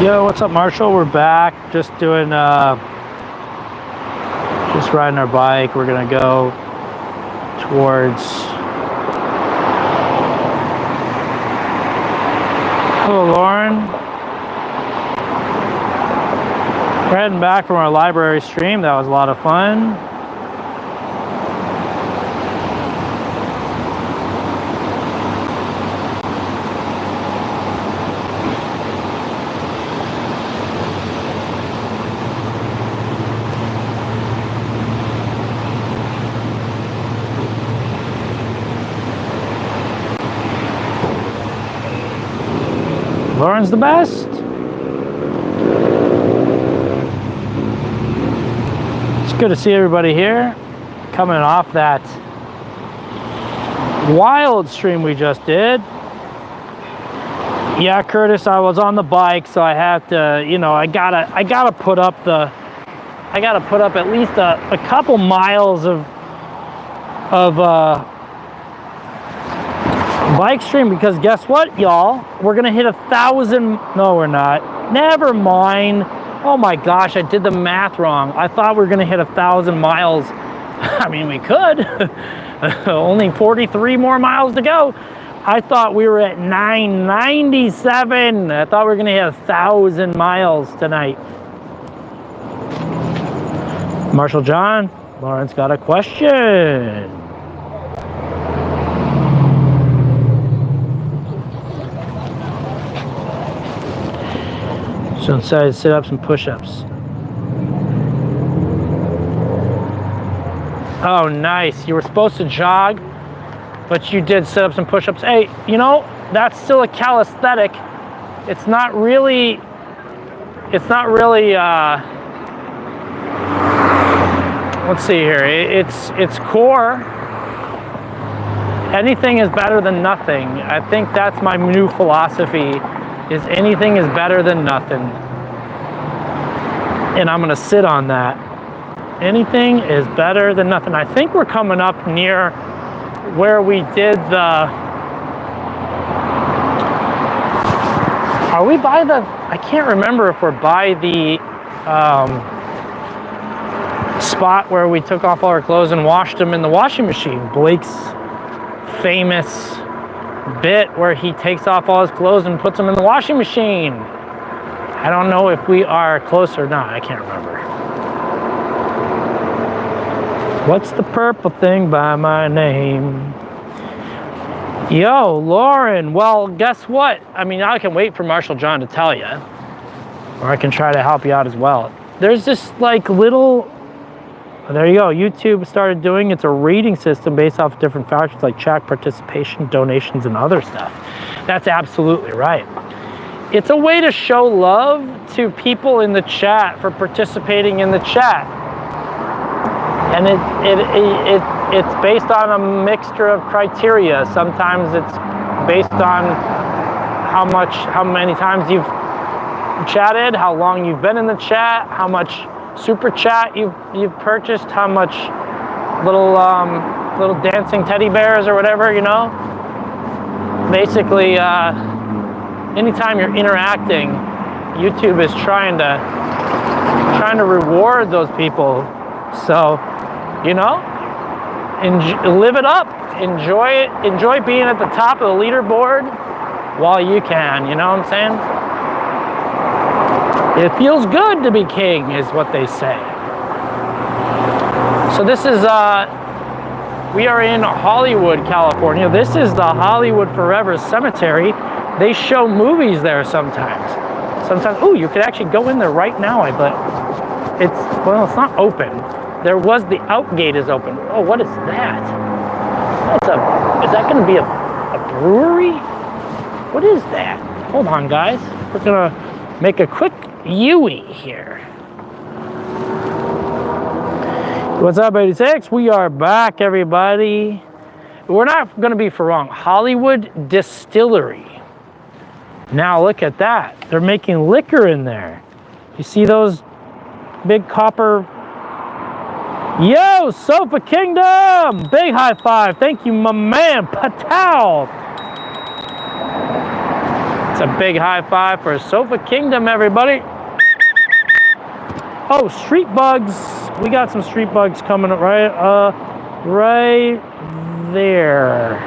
Yo, what's up, Marshall? We're back. Just doing, just riding our bike. We're gonna go towards. Hello, Lauren. We're heading back from our library stream. That was a lot of fun. Lauren's the best. It's good to see everybody here. Coming off that wild stream we just did. Yeah, Curtis, I was on the bike, so I have to, you know, I gotta put up at least a couple miles of bike stream, because guess what, y'all? We're gonna hit 1,000. No, we're not. Never mind. Oh my gosh, I did the math wrong. I thought we were gonna hit 1,000 miles. I mean, we could. Only 43 more miles to go. I thought we were at 997. I thought we were gonna hit 1,000 miles tonight. Marshall John, Lawrence got a question. So inside sit-ups and push-ups. Oh, nice. You were supposed to jog, but you did sit-ups and push-ups. Hey, you know, that's still a calisthenic. It's not really, let's see here. It's core. Anything is better than nothing. I think that's my new philosophy. Is anything is better than nothing. And I'm gonna sit on that. Anything is better than nothing. I think we're coming up near where we did the, are we by the, I can't remember if we're by the spot where we took off all our clothes and washed them in the washing machine. Blake's famous bit where he takes off all his clothes and puts them in the washing machine. I don't know if we are close or not. I can't remember. What's the purple thing by my name? Yo, Lauren. Well, guess what? I mean, I can wait for Marshall John to tell you, or I can try to help you out as well. There's this like little, there you go. YouTube started doing, it's a rating system based off different factors like chat participation, donations, and other stuff. That's absolutely right. It's a way to show love to people in the chat for participating in the chat. And it's based on a mixture of criteria. Sometimes it's based on how many times you've chatted, how long you've been in the chat, how much super chat you've purchased, how much little dancing teddy bears or whatever, you know. Basically, anytime you're interacting, YouTube is trying to reward those people. So, you know, live it up, enjoy it, enjoy being at the top of the leaderboard while you can. You know what I'm saying? It feels good to be king, is what they say. So this is, we are in Hollywood, California. This is the Hollywood Forever Cemetery. They show movies there sometimes. Ooh, you could actually go in there right now, but well, it's not open. There was, the out gate is open. Oh, what is that? Is that gonna be a brewery? What is that? Hold on, guys. We're gonna make a quick Yui here. What's up, 86? We are back, everybody. We're not going to be for wrong. Hollywood Distillery. Now look at that. They're making liquor in there. You see those big copper? Yo, Sofa Kingdom! Big high five. Thank you, my man, Patel. It's a big high five for Sofa Kingdom, everybody. Oh, street bugs. We got some street bugs coming right there.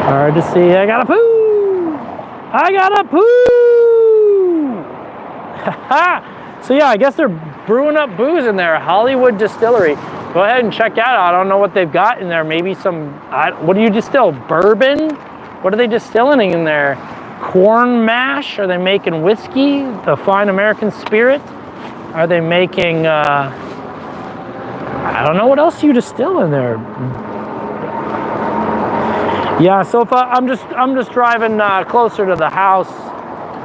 Hard to see. I got a poo. I got a poo. So yeah, I guess they're brewing up booze in there. Hollywood Distillery. Go ahead and check that out. I don't know what they've got in there. Maybe some, what do you distill? Bourbon? What are they distilling in there? Corn mash? Are they making whiskey? The fine American spirit? Are they making, I don't know what else you distill in there. Yeah, so if I'm just driving closer to the house.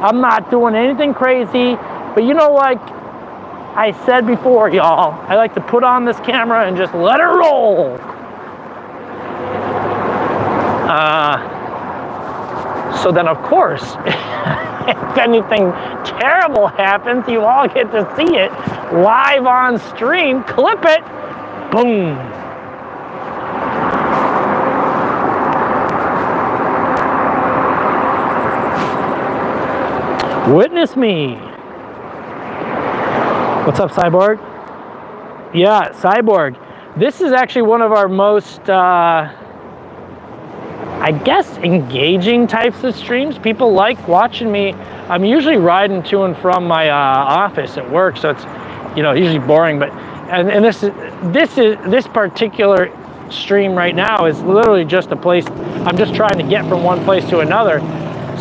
I'm not doing anything crazy, but you know, like I said before, y'all, I like to put on this camera and just let it roll. So then, of course, if anything terrible happens, you all get to see it live on stream. Clip it. Boom. Witness me. What's up, Cyborg? Yeah, Cyborg. This is actually one of our most, I guess, engaging types of streams. People like watching me. I'm usually riding to and from my office at work, so it's, you know, usually boring. But and this particular stream right now is literally just a place. I'm just trying to get from one place to another.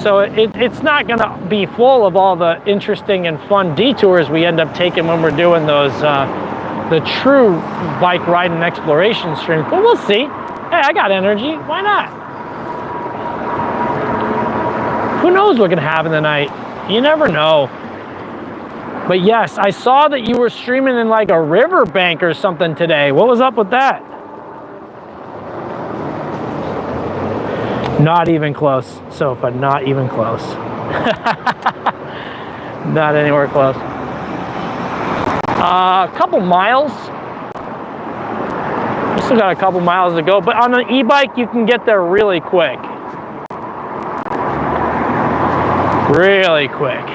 So it's not going to be full of all the interesting and fun detours we end up taking when we're doing those the true bike riding exploration streams. But we'll see. Hey, I got energy. Why not? Who knows what can happen tonight? You never know. But yes, I saw that you were streaming in like a riverbank or something today. What was up with that? Not even close, Sofa, not even close. Not anywhere close. A couple miles. We still got a couple miles to go, but on an e-bike, you can get there really quick. Really quick.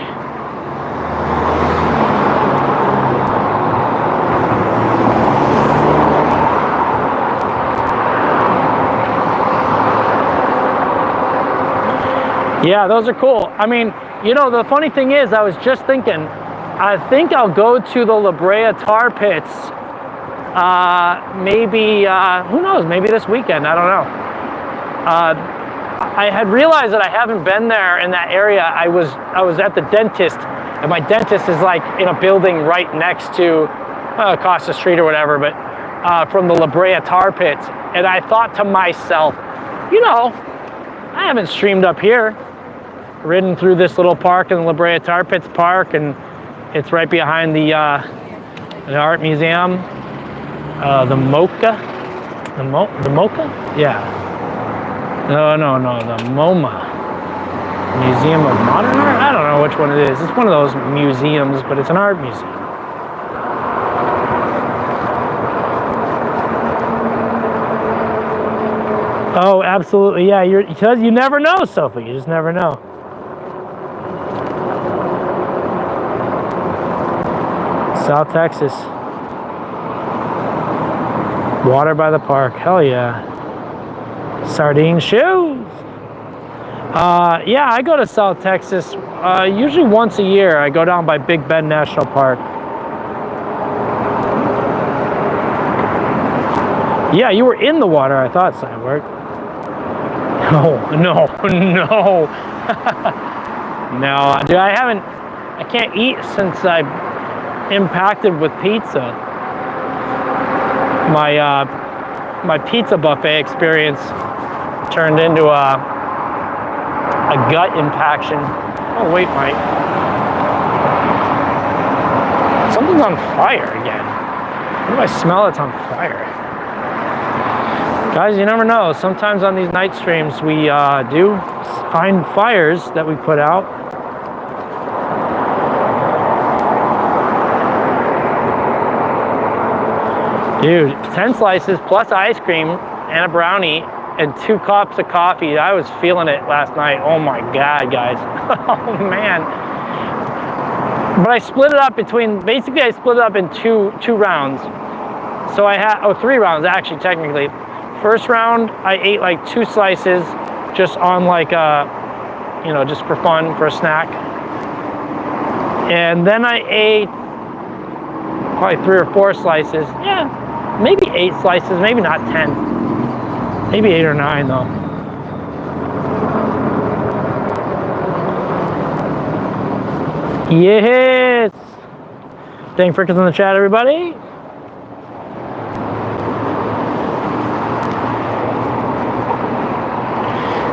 Yeah, those are cool. I mean, you know, the funny thing is, I was just thinking, I think I'll go to the La Brea Tar Pits, maybe, who knows, maybe this weekend, I don't know. I had realized that I haven't been there in that area. I was at the dentist, and my dentist is like in a building right next to, across the street or whatever, but from the La Brea Tar Pits. And I thought to myself, you know, I haven't streamed up here. Ridden through this little park in the La Brea Tar Pits Park, and it's right behind the art museum, the MoCA, the MoCA, yeah. No, the MoMA, Museum of Modern Art. I don't know which one it is. It's one of those museums, but it's an art museum. Oh, absolutely, yeah. You never know, Sophie. You just never know. South Texas. Water by the park. Hell yeah. Sardine shoes. Yeah, I go to South Texas usually once a year. I go down by Big Bend National Park. Yeah, you were in the water, I thought, Cyborg. No. No, dude, I can't eat since I impacted with pizza. My pizza buffet experience turned into a gut impaction. Oh wait, Mike. Something's on fire again. What do I smell that's on fire? Guys, you never know. Sometimes on these night streams we do find fires that we put out. Dude, 10 slices plus ice cream and a brownie and 2 cups of coffee. I was feeling it last night. Oh my God, guys. Oh man. But I split it up between, basically I split it up in two rounds. So I had, 3 rounds actually, technically. First round, I ate like 2 slices just on like, you know, just for fun, for a snack. And then I ate probably 3 or 4 slices. Yeah, maybe 8 slices, maybe not 10. Maybe 8 or 9 though. Yes! Dang Frickers in the chat, everybody.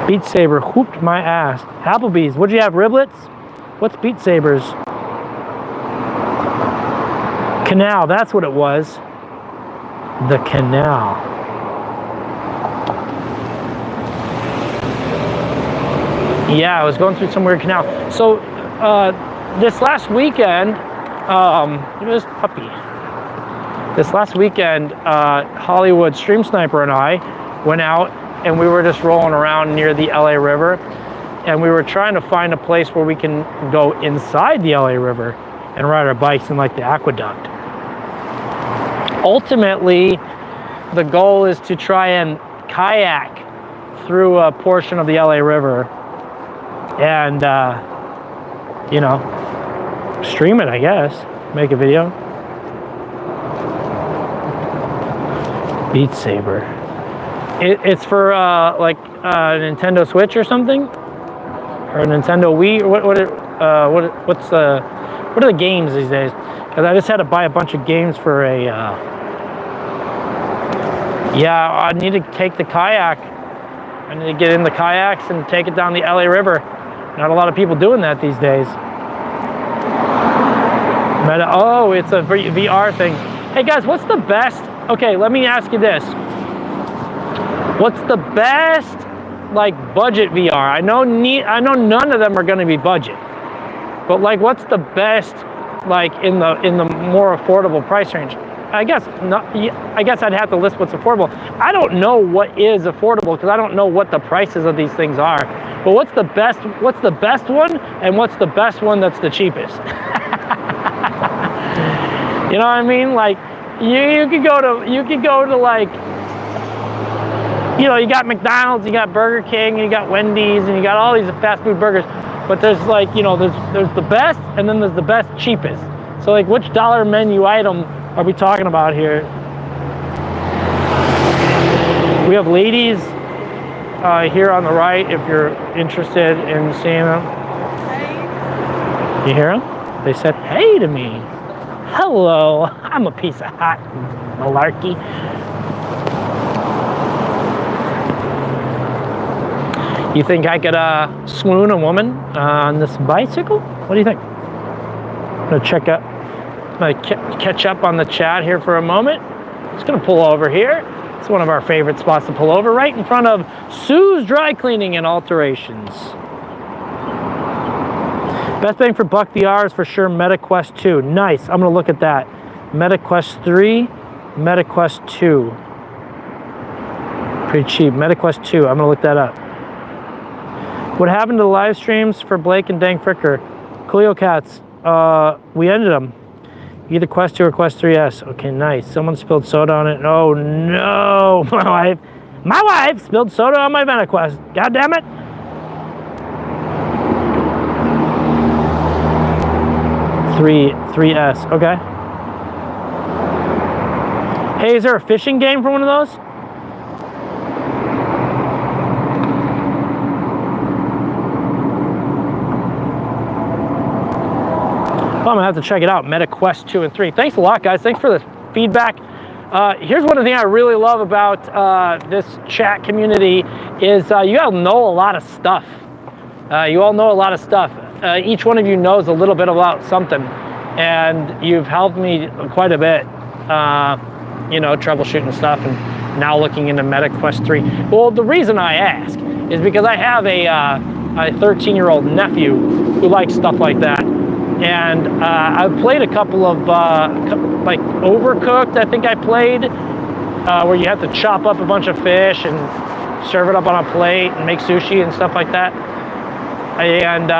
Beat Saber whooped my ass. Applebee's, what'd you have, riblets? What's Beat Saber's? Canal, that's what it was. The Canal. Yeah, I was going through some weird canal. So, this last weekend, this puppy. This last weekend, Hollywood Stream Sniper and I went out and we were just rolling around near the LA River, and we were trying to find a place where we can go inside the LA River and ride our bikes in like the aqueduct. Ultimately, the goal is to try and kayak through a portion of the LA River and, you know, stream it, I guess. Make a video. Beat Saber. It's for like Nintendo Switch or something, or Nintendo Wii. Or what are the games these days? Because I just had to buy a bunch of games for a. Yeah, I need to take the kayak. I need to get in the kayaks and take it down the LA River. Not a lot of people doing that these days. Oh, it's a VR thing. Hey guys, what's the best? Okay, let me ask you this. What's the best like budget VR? I know none of them are going to be budget, but like, what's the best like in the more affordable price range? I guess I'd have to list what's affordable. I don't know what is affordable because I don't know what the prices of these things are. But what's the best one, and what's the best one that's the cheapest? You know what I mean? Like you could go to like, you know, you got McDonald's, you got Burger King, you got Wendy's, and you got all these fast food burgers. But there's like, you know, there's the best, and then there's the best cheapest. So like, which dollar menu item are we talking about here? We have ladies here on the right if you're interested in seeing them. You hear them? They said hey to me. Hello, I'm a piece of hot malarkey. You think I could swoon a woman on this bicycle? What do you think? I'm gonna catch up on the chat here for a moment. Just gonna pull over here. It's one of our favorite spots to pull over, right in front of Sue's Dry Cleaning and Alterations. Best bang for buck VR is for sure MetaQuest 2. Nice, I'm gonna look at that. MetaQuest 3, MetaQuest 2. Pretty cheap, MetaQuest 2, I'm gonna look that up. What happened to the live streams for Blake and Dang Fricker? Coolio Cats, we ended them. Either Quest 2 or Quest 3S. Okay, nice. Someone spilled soda on it. Oh no, my wife spilled soda on my VentaQuest. God damn it. Three-3S, okay. Hey, is there a fishing game for one of those? I'm gonna have to check it out. MetaQuest 2 and 3. Thanks a lot, guys. Thanks for the feedback. Here's one of the things I really love about this chat community is you all know a lot of stuff. You all know a lot of stuff. Each one of you knows a little bit about something, and you've helped me quite a bit. You know, troubleshooting stuff, and now looking into MetaQuest 3. Well, the reason I ask is because I have a 13-year-old nephew who likes stuff like that. And I've played a couple of, like Overcooked, I think I played, where you have to chop up a bunch of fish and serve it up on a plate and make sushi and stuff like that. And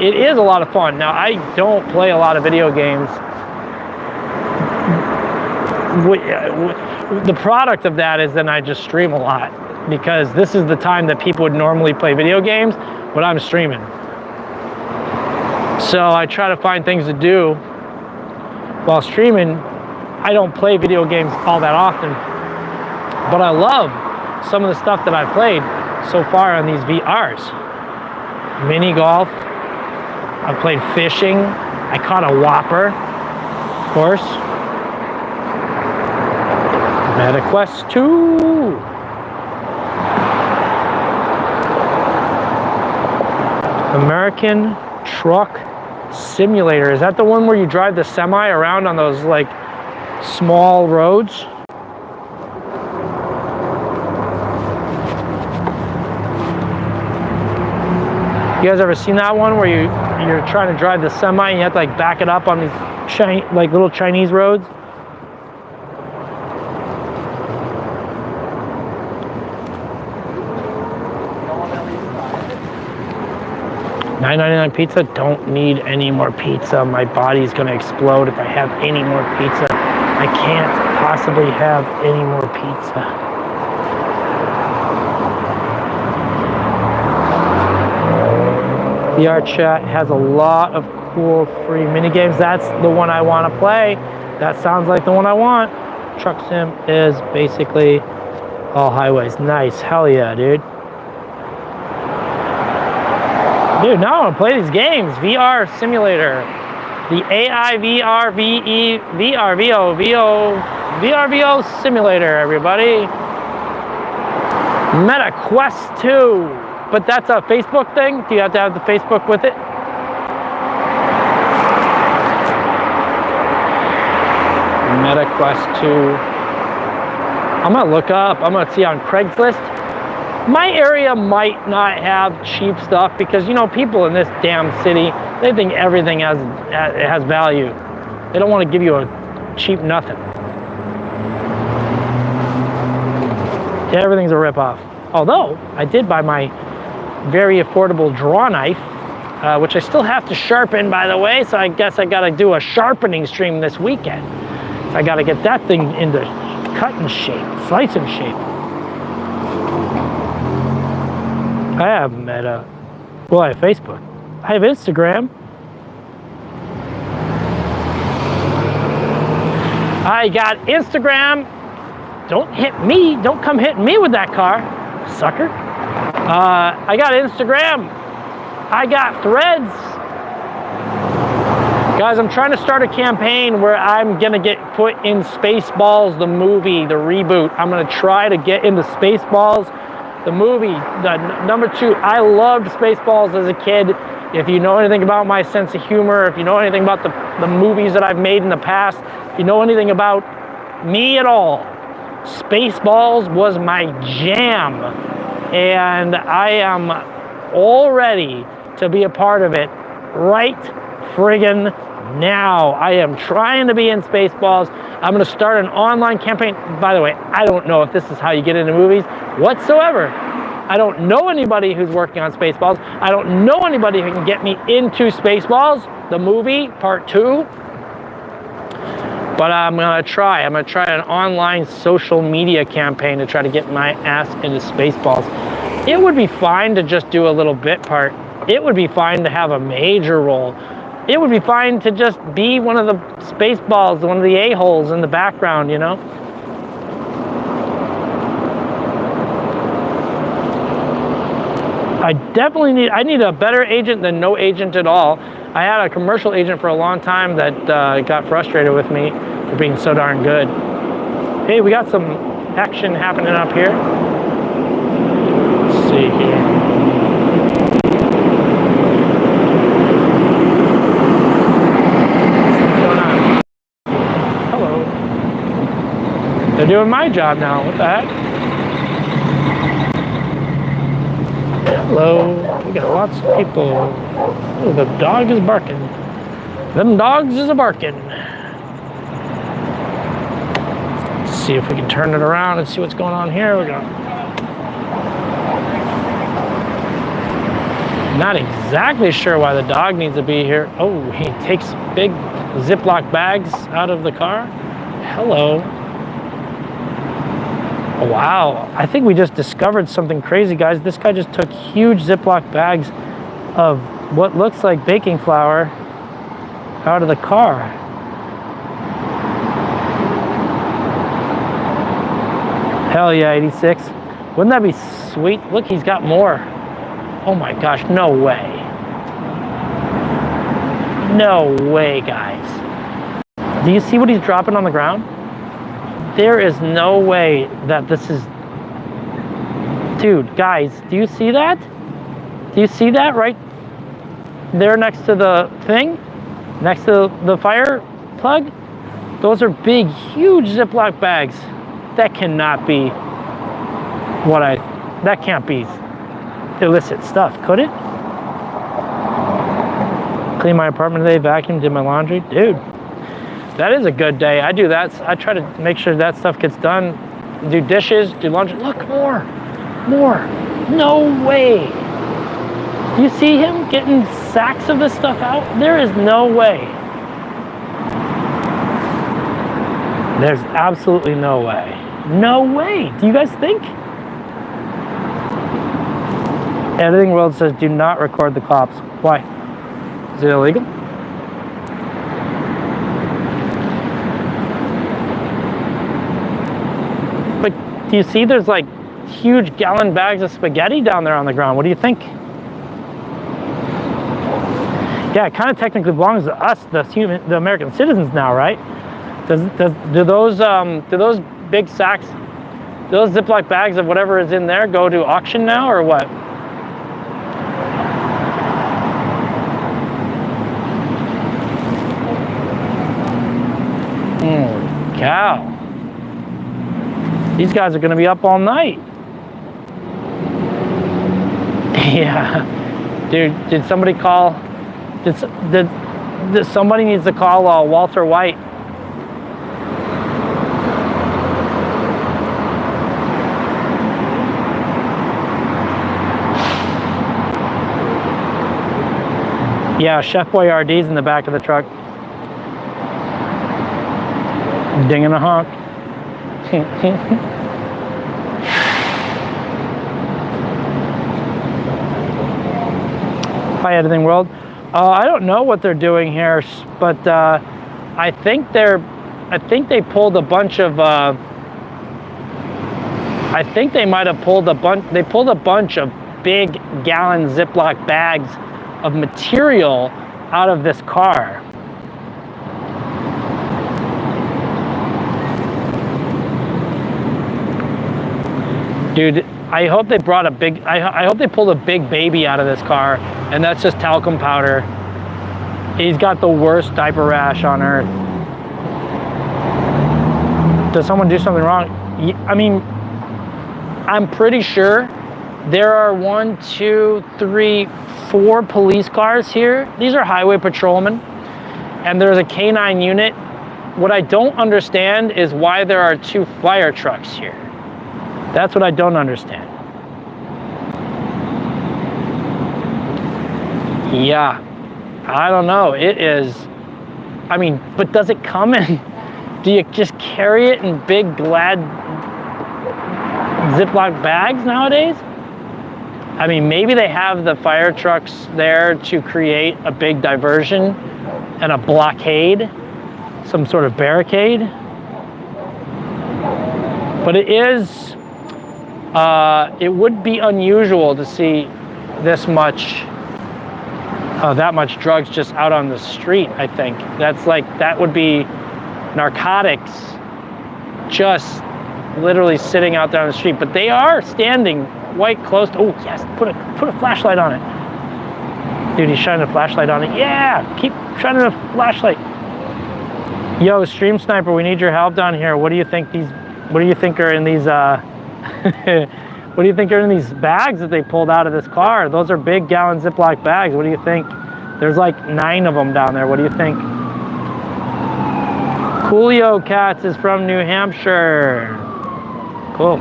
it is a lot of fun. Now, I don't play a lot of video games. The product of that is then I just stream a lot, because this is the time that people would normally play video games, but I'm streaming. So I try to find things to do while streaming. I don't play video games all that often, but I love some of the stuff that I've played so far on these VRs. Mini golf, I've played fishing, I caught a whopper, of course. MetaQuest 2. American Truck Simulator. Is that the one where you drive the semi around on those like small roads? You guys ever seen that one where you're trying to drive the semi and you have to like back it up on these like little Chinese roads? $9.99 pizza. Don't need any more pizza. My body's gonna explode if I have any more pizza. I can't possibly have any more pizza. VR chat has a lot of cool free mini games. That's the one I want to play. That sounds like the one I want. Truck Sim is basically all highways. Nice. Hell yeah, dude. Dude, now I want to play these games. VR Simulator. The AI VR VE VRVO VRVO Simulator, everybody. MetaQuest 2. But that's a Facebook thing? Do you have to have the Facebook with it? MetaQuest 2. I'm gonna look up, I'm gonna see on Craigslist. My area might not have cheap stuff because, you know, people in this damn city, they think everything has value. They don't want to give you a cheap nothing. Everything's a ripoff. Although, I did buy my very affordable draw knife, which I still have to sharpen, by the way, so I guess I gotta do a sharpening stream this weekend. So I gotta get that thing into cutting shape, slicing shape. I have Meta. Well, I have Facebook. I have Instagram. I got Instagram. Don't hit me. Don't come hitting me with that car, sucker. I got Instagram. I got Threads. Guys, I'm trying to start a campaign where I'm gonna get put in Spaceballs, the movie, the reboot. I'm gonna try to get into Spaceballs, the movie, the number 2. I loved Spaceballs as a kid. If you know anything about my sense of humor, if you know anything about the movies that I've made in the past, if you know anything about me at all, Spaceballs was my jam. And I am all ready to be a part of it right friggin' now. I am trying to be in Spaceballs. I'm gonna start an online campaign. By the way, I don't know if this is how you get into movies whatsoever. I don't know anybody who's working on Spaceballs. I don't know anybody who can get me into Spaceballs, the movie, part 2. But I'm gonna try an online social media campaign to try to get my ass into Spaceballs. It would be fine to just do a little bit part. It would be fine to have a major role. It would be fine to just be one of the Spaceballs, one of the a-holes in the background, you know? I need a better agent than no agent at all. I had a commercial agent for a long time that got frustrated with me for being so darn good. Hey, we got some action happening up here. Let's see here. What's going on? Hello. They're doing my job now. What the heck? Hello. We got lots of people. Oh, the dog is barking. Them dogs is a barking. Let's see if we can turn it around and see what's going on here. We got exactly sure why the dog needs to be here. Oh, he takes big Ziploc bags out of the car. Hello. Wow, I think we just discovered something crazy, guys. This guy just took huge Ziploc bags of what looks like baking flour out of the car. Hell yeah, 86. Wouldn't that be sweet? Look, he's got more. Oh my gosh, no way. No way, guys. Do you see what he's dropping on the ground? There is no way that this is... Dude, guys, do you see that? Do you see that right there next to the thing? Next to the fire plug? Those are big, huge Ziploc bags. That cannot be what that can't be illicit stuff, could it? Clean my apartment today, vacuum, did my laundry. Dude, that is a good day. I do that. I try to make sure that stuff gets done. Do dishes, do laundry. Look, more. No way. Do you see him getting sacks of this stuff out? There is no way. There's absolutely no way. No way. Do you guys think? Editing World says do not record the cops. Why? Is it illegal? But do you see there's like huge gallon bags of spaghetti down there on the ground? What do you think? Yeah, it kind of technically belongs to us, the American citizens now, right? Do those big sacks, those Ziploc bags of whatever is in there go to auction now or what? Cow. These guys are going to be up all night. Yeah. Dude, did somebody call? Did somebody needs to call Walter White? Yeah, Chef Boyardee's in the back of the truck. Ding and a honk. Hi, Editing World. I don't know what they're doing here, but I think they pulled a bunch of. I think they might have pulled a bunch. They pulled a bunch of big gallon Ziploc bags of material out of this car. Dude, I hope they brought a big, I hope they pulled a big baby out of this car, and that's just talcum powder. He's got the worst diaper rash on earth. Does someone do something wrong? I mean, I'm pretty sure there are 1, 2, 3, 4 police cars here. These are highway patrolmen, and there's a K9 unit. What I don't understand is why there are 2 fire trucks here. That's what I don't understand. Yeah, I don't know. It is, I mean, but does it come in? Do you just carry it in big Glad Ziploc bags nowadays? I mean, maybe they have the fire trucks there to create a big diversion and a blockade, some sort of barricade. But it is, it would be unusual to see this much, that much drugs just out on the street, I think. That's like, that would be narcotics just literally sitting out there on the street. But they are standing quite close to, oh yes, put a flashlight on it. Dude, he's shining a flashlight on it. Yeah, keep shining a flashlight. Yo, Stream Sniper, we need your help down here. What do you think are in these, what do you think are in these bags that they pulled out of this car? Those are big gallon Ziploc bags. What do you think? There's like 9 of them down there. What do you think? Coolio Cats is from New Hampshire. Cool.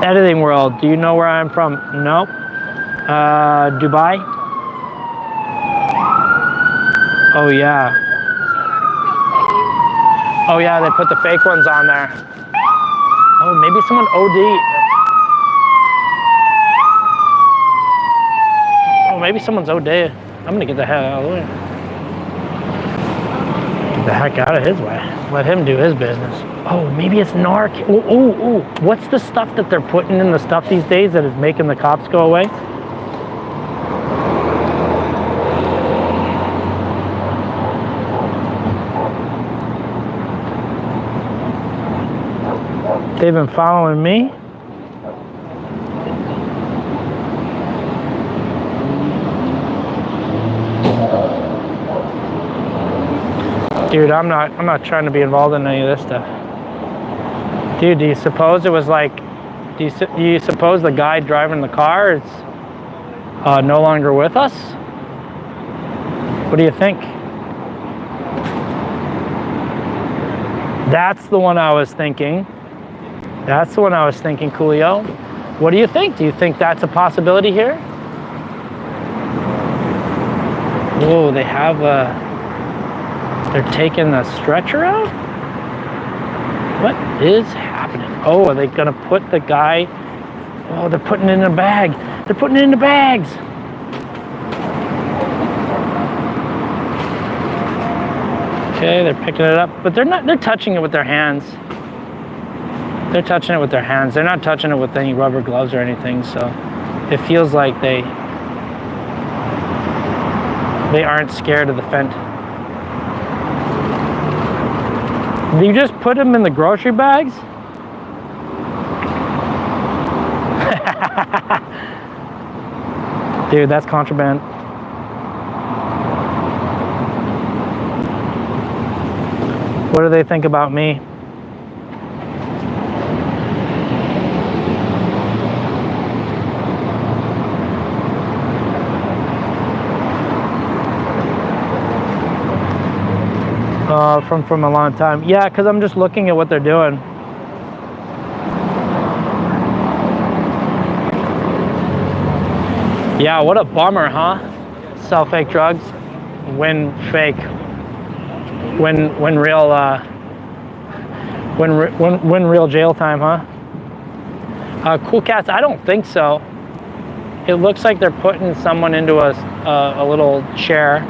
Editing world, do you know where I'm from? Nope. Dubai? Oh yeah. Oh yeah, they put the fake ones on there. Oh, maybe someone OD. Oh, maybe someone's OD. I'm gonna get the hell out of the way. Get the heck out of his way. Let him do his business. Oh, maybe it's narc. Oh. What's the stuff that they're putting in the stuff these days that is making the cops go away? They've been following me. Dude, I'm not trying to be involved in any of this stuff. Dude, do you suppose it was like, do you suppose the guy driving the car is no longer with us? What do you think? That's the one I was thinking. That's the one I was thinking, Coolio. What do you think? Do you think that's a possibility here? Whoa, they have they're taking the stretcher out? What is happening? Oh, are they gonna put the guy? Oh, they're putting it in a bag. They're putting it in the bags. Okay, they're picking it up, but they're touching it with their hands. They're touching it with their hands. They're not touching it with any rubber gloves or anything, so it feels like they aren't scared of the fent. You just put them in the grocery bags? Dude, that's contraband. What do they think about me? From a long time. Yeah, because I'm just looking at what they're doing. Yeah, what a bummer, huh? Sell fake drugs, win fake, win real, win real jail time, huh? Cool Cats, I don't think so. It looks like they're putting someone into a little chair.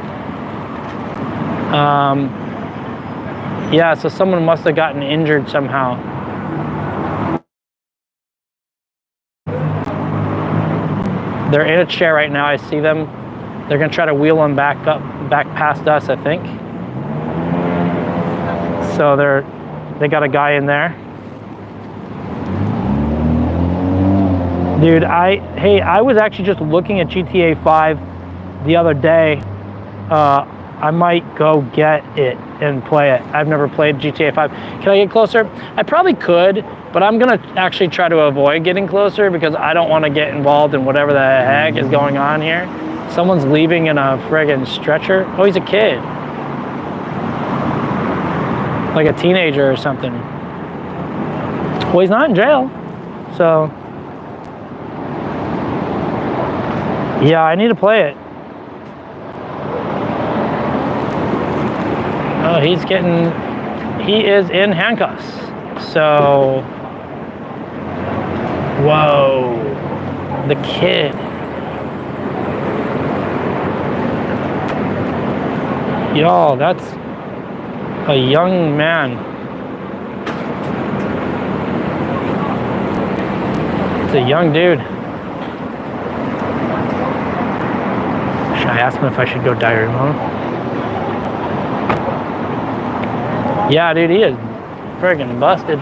Yeah, so someone must have gotten injured somehow. They're in a chair right now. I see them. They're gonna try to wheel them back past us, I think. So they got a guy in there. Dude, I was actually just looking at GTA 5 the other day. I might go get it and play it. I've never played GTA 5. Can I get closer? I probably could, but I'm gonna actually try to avoid getting closer because I don't want to get involved in whatever the heck is going on here. Someone's leaving in a friggin' stretcher. Oh, he's a kid. Like a teenager or something. Well, he's not in jail, so. Yeah, I need to play it. Oh, he is in handcuffs. So, whoa, the kid. Y'all, that's a young man. It's a young dude. Should I ask him if I should go diary mode? Yeah, dude, he is friggin' busted.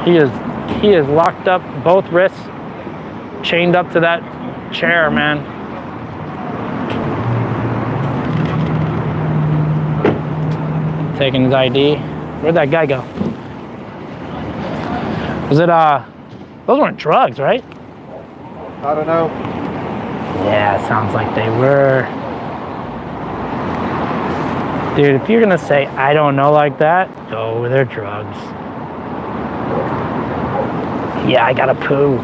He is locked up, both wrists, chained up to that chair, man. Taking his ID. Where'd that guy go? Was it, those weren't drugs, right? I don't know. Yeah, sounds like they were. Dude, if you're gonna say, I don't know like that, oh, they're drugs. Yeah, I gotta poo.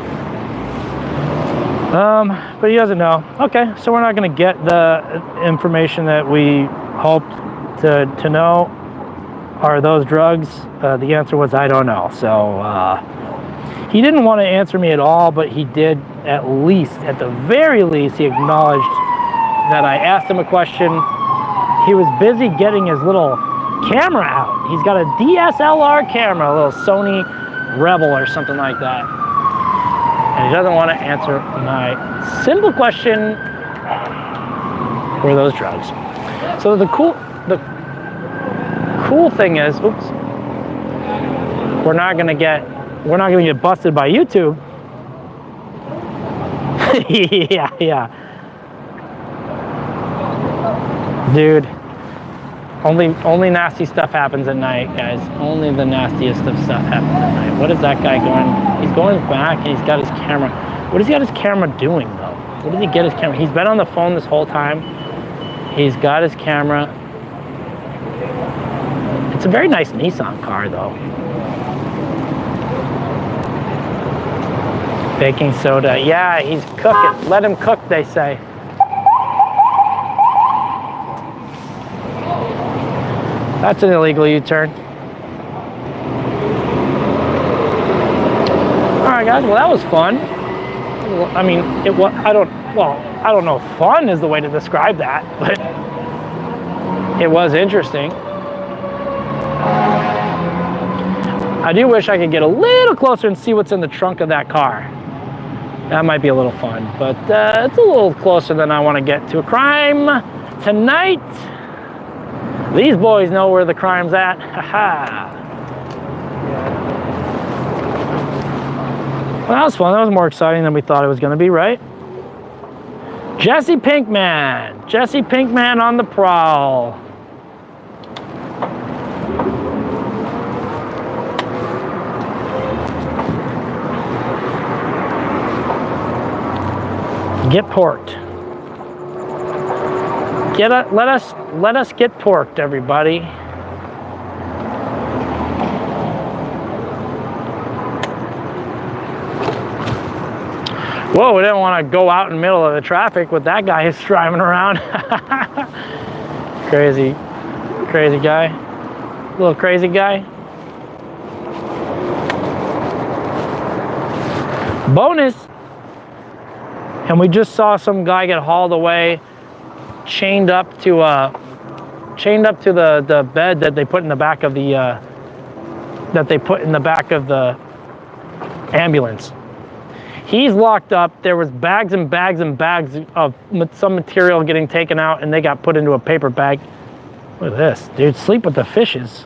But he doesn't know. Okay, so we're not gonna get the information that we hoped to know. Are those drugs? The answer was I don't know. So he didn't want to answer me at all, but he did at the very least, he acknowledged that I asked him a question. He was busy getting his little camera out. He's got a DSLR camera, a little Sony Rebel or something like that. And he doesn't want to answer my simple question, were those drugs? So the cool thing is, oops, we're not gonna get busted by YouTube. yeah. Dude, only nasty stuff happens at night, guys. Only the nastiest of stuff happens at night. What is that guy going? He's going back and he's got his camera. What has he got his camera doing though? What did he get his camera? He's been on the phone this whole time. He's got his camera. It's a very nice Nissan car though. Baking soda. Yeah, he's cooking. Let him cook, they say. That's an illegal U-turn. All right, guys. Well, that was fun. I mean, I don't know if fun is the way to describe that, but it was interesting. I do wish I could get a little closer and see what's in the trunk of that car. That might be a little fun, but it's a little closer than I want to get to a crime tonight. These boys know where the crime's at. Ha-ha. Well, that was fun. That was more exciting than we thought it was going to be, right? Jesse Pinkman. Jesse Pinkman on the prowl. Get porked. Let us get porked, everybody. Whoa, we didn't want to go out in the middle of the traffic with that guy who's driving around. Crazy guy. Little crazy guy. Bonus. And we just saw some guy get hauled away, chained up to the bed that they put in the back of the ambulance. He's locked up. There was bags and bags and bags of some material getting taken out, and they got put into a paper bag. Look at this, dude. Sleep with the fishes.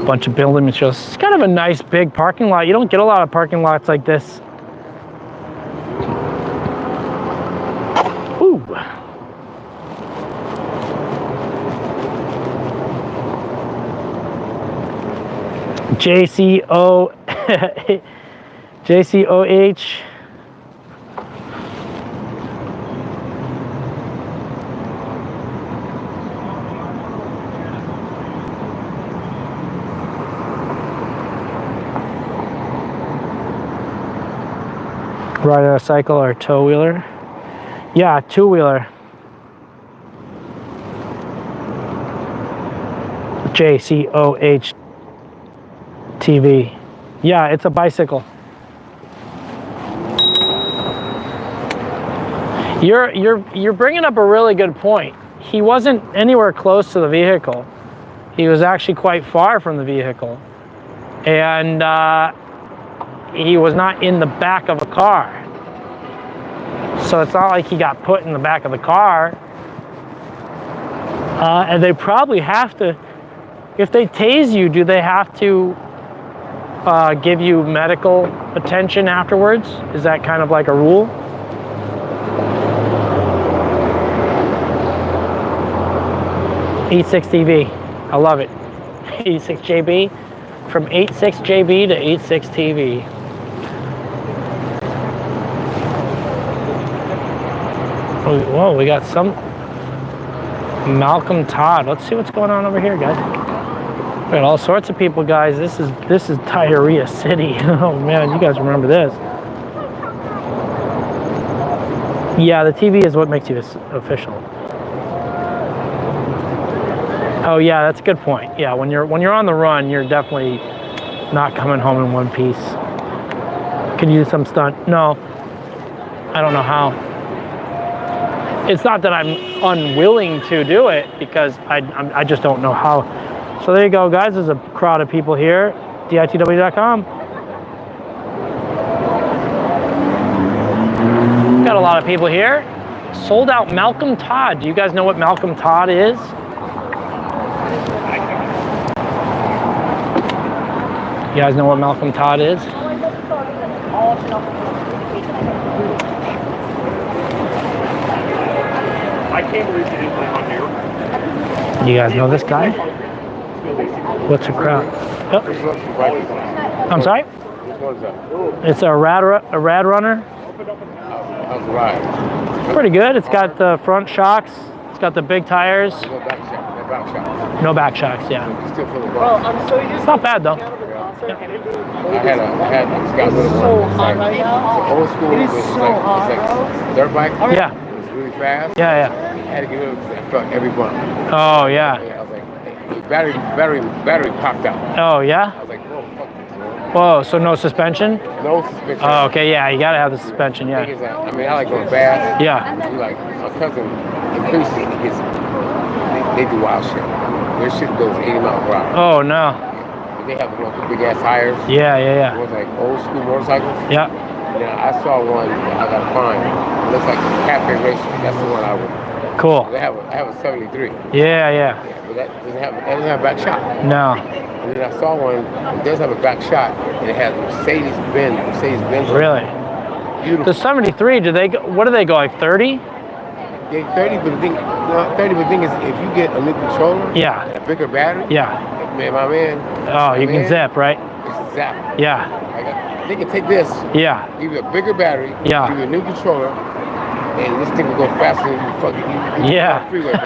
Bunch of building materials. It's kind of a nice big parking lot. You don't get a lot of parking lots like this. Ooh. JCOH. Riding a cycle or two-wheeler. Yeah, two-wheeler. JCOH TV. Yeah, it's a bicycle. You're bringing up a really good point. He wasn't anywhere close to the vehicle. He was actually quite far from the vehicle, and he was not in the back of a car. So it's not like he got put in the back of the car. And they probably have to, if they tase you, do they have to give you medical attention afterwards? Is that kind of like a rule? E6TV, I love it. E6JB, from 86JB to 86TV. Whoa, we got some Malcolm Todd. Let's see what's going on over here, guys. We got all sorts of people, guys. This is Diarrhea City. Oh man, you guys remember this? Yeah, the TV is what makes you official. Oh yeah, that's a good point. Yeah, when you're on the run, you're definitely not coming home in one piece. Can you do some stunt? No, I don't know how. It's not that I'm unwilling to do it, because I just don't know how. So there you go, guys. There's a crowd of people here. DITW.com. Got a lot of people here. Sold out Malcolm Todd. Do you guys know what Malcolm Todd is? You guys know what Malcolm Todd is? I can't believe you didn't plan on here. You guys know this guy? What's a crowd? Oh, I'm sorry? What is that? It's a rad runner. How's the ride? Pretty good. It's got the front shocks. It's got the big tires. No back shot. No back shot. No back shocks. Yeah. You still feel the bump. It's not bad though. I just got rid of one. It's like, it's old school. It's like dirt bike. Yeah. It's really fast. Yeah. I had to get rid of it because I felt every bump. Oh yeah. Yeah, I was like, the battery popped out. Oh yeah. I was like, whoa, fuck this, man. Whoa. So no suspension? No suspension. Oh okay. Yeah. You gotta have the suspension. The Yeah. thing is that, I mean, I like going fast. Yeah. Like, my cousin, in Houston, they do wild shit. Their shit goes 80 miles per hour. Oh no. They have the big ass tires. Yeah. Ones like old school motorcycles. Yeah. Yeah, I saw one I got to find. It looks like Cafe Racing. That's the one I would. Cool. I have a 73. Yeah. Yeah, but that doesn't have a back shot. No. And then I saw one. It does have a back shot, and it has Mercedes-Benz. Really? Beautiful. The 73. Do they go? What do they go like 30? Yeah, 30, but the thing, is, if you get a new controller, Yeah. and a bigger battery, Yeah. man, my man. Oh, you can man, zip, right? It's a zap. Yeah. They can take this, Yeah. give you a bigger battery, Yeah. give you a new controller, and this thing will go faster than you fucking Yeah. on the freeway. Bro.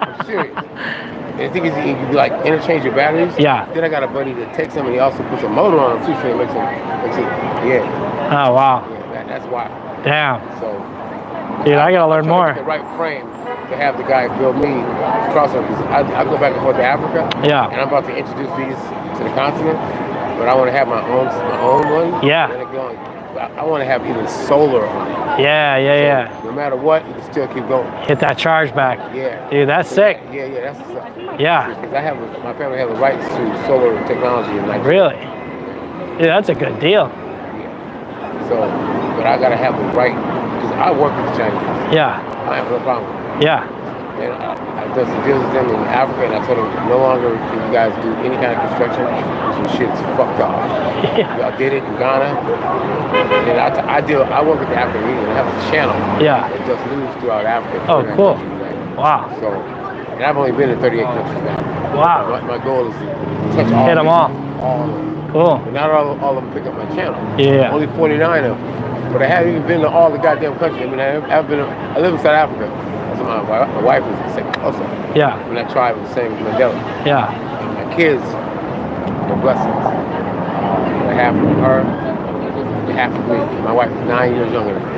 I'm serious. And the thing is, you can like interchange your batteries. Yeah. Then I got a buddy that takes them and he also puts a motor on them too, so it makes it, yeah. Oh wow. Yeah, that's wild. Damn. So, Dude, I gotta learn I'm trying more. to get the right frame to have the guy build me crossover. I go back and forth to Africa. Yeah. And I'm about to introduce these to the continent, but I want to have my own one. Yeah. And I want to have even solar on it. Yeah. No matter what, you can still keep going. Hit that charge back. Yeah. Dude, that's sick. Yeah, that's what's up. Yeah. Because my family has the rights to solar technology in Nigeria. Really? Dude, that's a good deal. So, but I gotta have the right, because I work with the Chinese. Yeah. I have no problem. Yeah. And I done some deals with them in Africa, and I told them no longer can you guys do any kind of construction. Some shit's fucked off. Yeah. Y'all did it in Ghana, and I work with the African Union. I have a channel Yeah. that does news throughout Africa. Oh, cool. Wow. So, and I've only been in 38 countries now. Wow. My goal is to touch all. Hit 'em all. All of them. Cool. But not all of them pick up my channel. Yeah. Only 49 of them. But I haven't even been to all the goddamn countries. I mean, I live in South Africa. So my wife is the same also. Yeah. When that tribe was the same as Mandela. Yeah. And my kids are blessings. Half of her, half of me. My wife is 9 years younger than me.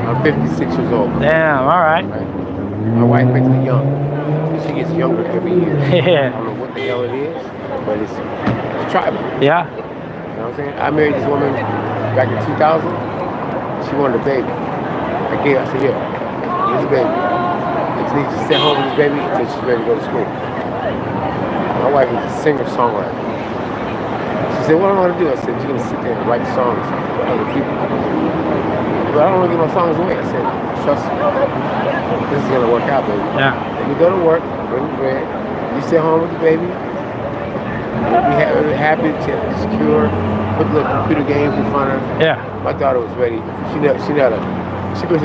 I'm 56 years old. Damn. All right. Right? My wife makes me young. She gets younger every year. I Yeah. don't know what the hell it is, but it's tribal. Yeah. You know what I'm saying? I married this woman back in 2000. She wanted a baby. I said, here, here's a baby. I just need you to stay home with this baby until she's ready to go to school. My wife is a singer-songwriter. She said, what do I want to do? I said, you're going to sit there and write songs for other people. But I don't want to give my songs away. I said, trust me. This is going to work out, baby. Yeah. Let me go to work, bring the bread. You stay home with the baby. We'll be happy to secure, put the computer games in front of her. Yeah. My daughter was ready. She basically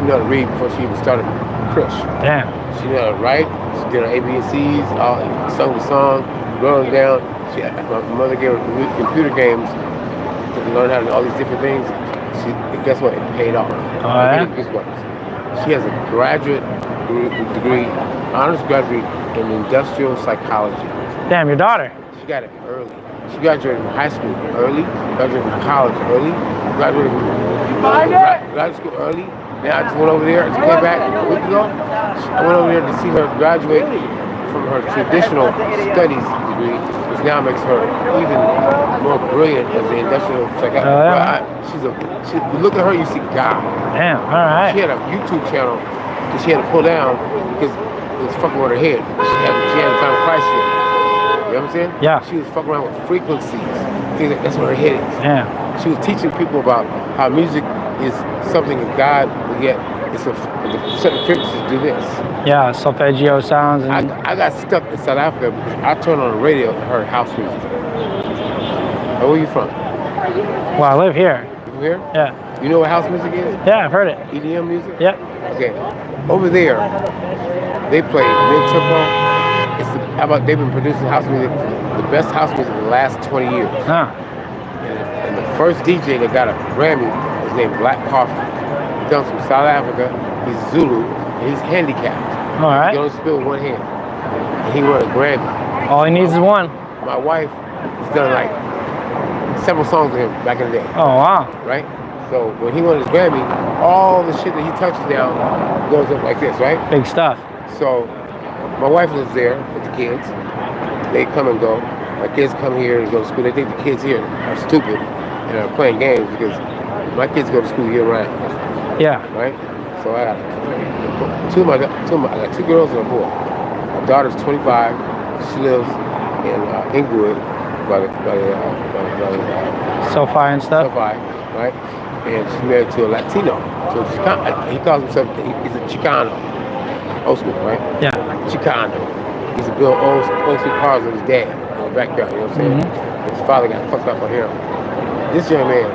knew how to read before she even started crush. Damn. She knew how to write. She did her ABCs, sung the song, wrote them down. My mother gave her computer games to learn how to do all these different things. Guess what? It paid off. Oh, yeah? She has a graduate degree, honors graduate in industrial psychology. Damn, your daughter. She got it early. She graduated from high school early, graduated from college early, graduated from graduate school early. Now I just went over there, I just came back a week ago. I went over there to see her graduate from her traditional studies degree, which now makes her even more brilliant as an industrial psychologist. Oh, yeah. You look at her, you see God. Damn, all right. She had a YouTube channel that she had to pull down because it was fucking with her head. She hadn't found Christ yet. You know what I'm saying? Yeah. She was fucking around with frequencies. That's what her head is. Yeah. She was teaching people about how music is something of God, but yet it's a certain frequencies do this. Yeah, solfeggio sounds. And I got stuck in South Africa because I turned on the radio and heard house music. Where are you from? well, I live here. You from here? Yeah. You know what house music is? Yeah, I've heard it. EDM music? Yep. Okay. Over there, they play mid-tempo. They've been producing house music, the best house music in the last 20 years. Huh. And the first DJ that got a Grammy was named Black Coffee. He comes from South Africa. He's Zulu, and he's handicapped. All He right. can only spit with one hand. And he won a Grammy. All he needs is one. My wife has done like several songs with him back in the day, Oh, wow. right? So when he won his Grammy, all the shit that he touches down goes up like this, right? Big stuff. So my wife lives there with the kids. They come and go. My kids come here and go to school. They think the kids here are stupid and are playing games because my kids go to school year round, Yeah. right? So I got I got two girls and a boy. My daughter's 25. She lives in Inglewood by the SoFi and stuff. SoFi, right? And she's married to a Latino. So he calls himself, he's a Chicano. Old school, right? Yeah. Chicano. He's a build old school cars with his dad in the backyard, you know what I'm saying? His father got fucked up on him. This young man,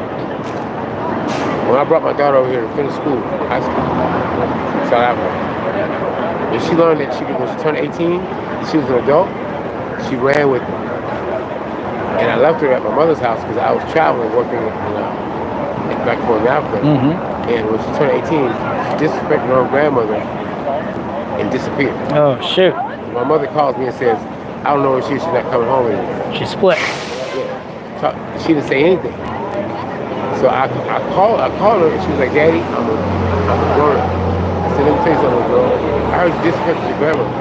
when I brought my daughter over here to finish school, high school, in South Africa, and she learned that when she turned 18, she was an adult, she ran with me. And I left her at my mother's house because I was traveling, working back and forth in Africa. And when she turned 18, she disrespected her own grandmother and disappeared. Oh, shoot. My mother calls me and says, I don't know where she is, she's not coming home anymore. She split. Yeah. So she didn't say anything. So I called her and she was like, Daddy, I'm a grown up. I said, let me tell you something, girl. I heard you disrespected your grandmother.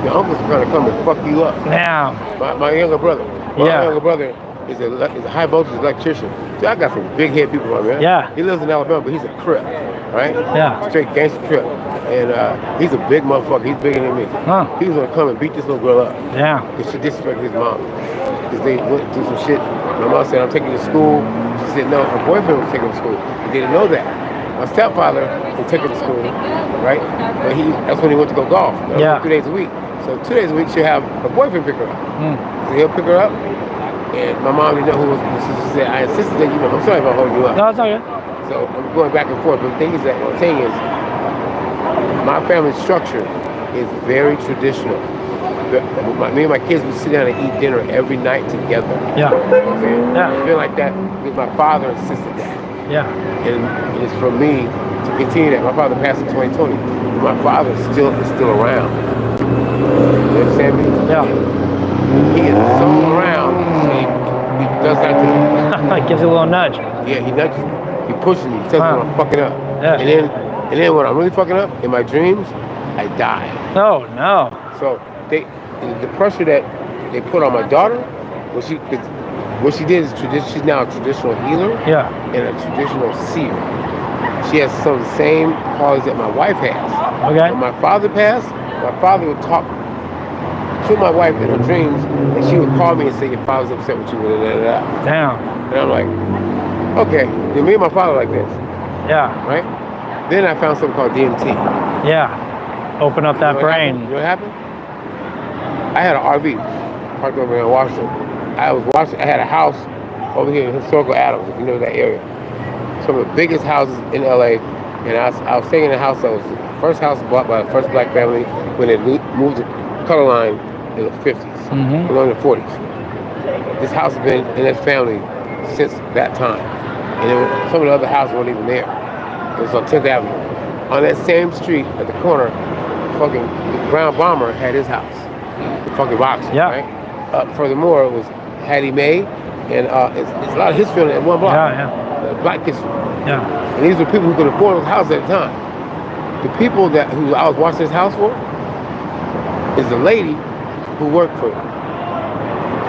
Your uncle's trying to come and fuck you up. Now. My younger brother. My Yeah. younger brother is a high voltage electrician. See, I got some big head people around here. Yeah. He lives in Alabama, but he's a Crip, right? Yeah. Straight gangster Crip. And he's a big motherfucker. He's bigger than me. Huh. He was gonna come and beat this little girl up. Yeah. Because she disrespected his mom. Because they went through some shit. My mom said, I'm taking you to school. She said, no, her boyfriend was taking her to school. He didn't know that. My stepfather would take her to school, right? But that's when he went to go golf. Yeah. 2 days a week. So 2 days a week, she'll have her boyfriend pick her up. So he'll pick her up. And my mom didn't know who was. She said, I insisted that I'm sorry if I hold you up. No, it's all good. So I'm going back and forth. But the thing is that what I'm saying is, my family structure is very traditional. Me and my kids would sit down and eat dinner every night together. Yeah. You know what I'm saying? Yeah. I feel like that because my father insisted that. Yeah. And it's for me to continue that. My father passed in 2020. But my father is still around. You understand me? Yeah. He is so around. He does that to me. Gives you a little nudge. Yeah, he nudges me. He pushes me. He tells me when I'm fucking up. Yeah. And then when I'm really fucking up, in my dreams, I die. Oh, no. So the pressure that they put on my daughter, what she did is she's now a traditional healer Yeah. and a traditional seer. She has some of the same qualities that my wife has. Okay. When my father passed, my father would talk to my wife in her dreams, and she would call me and say, your father's upset with you, blah, blah, blah. Damn. And I'm like, okay, then me and my father like this, Yeah. right? Then I found something called DMT. Yeah. Open up that You know what happened? brain. You know what happened? I had an RV parked over in Washington. I had a house over here in Historical Adams, if you know that area. Some of the biggest houses in LA. And I was staying in a house that was the first house bought by the first black family when they moved the color line in the 50s, in the 40s. This house has been in that family since that time. And some of the other houses weren't even there. It was on 10th Avenue. On that same street at the corner, the Brown Bomber had his house. The fucking box, Yeah. right? Furthermore, it was Hattie Mae, and it's a lot of history on that one block. Yeah, Black history. yeah. And these were people who could afford those houses at the time. The people who I was watching this house for is a lady who worked for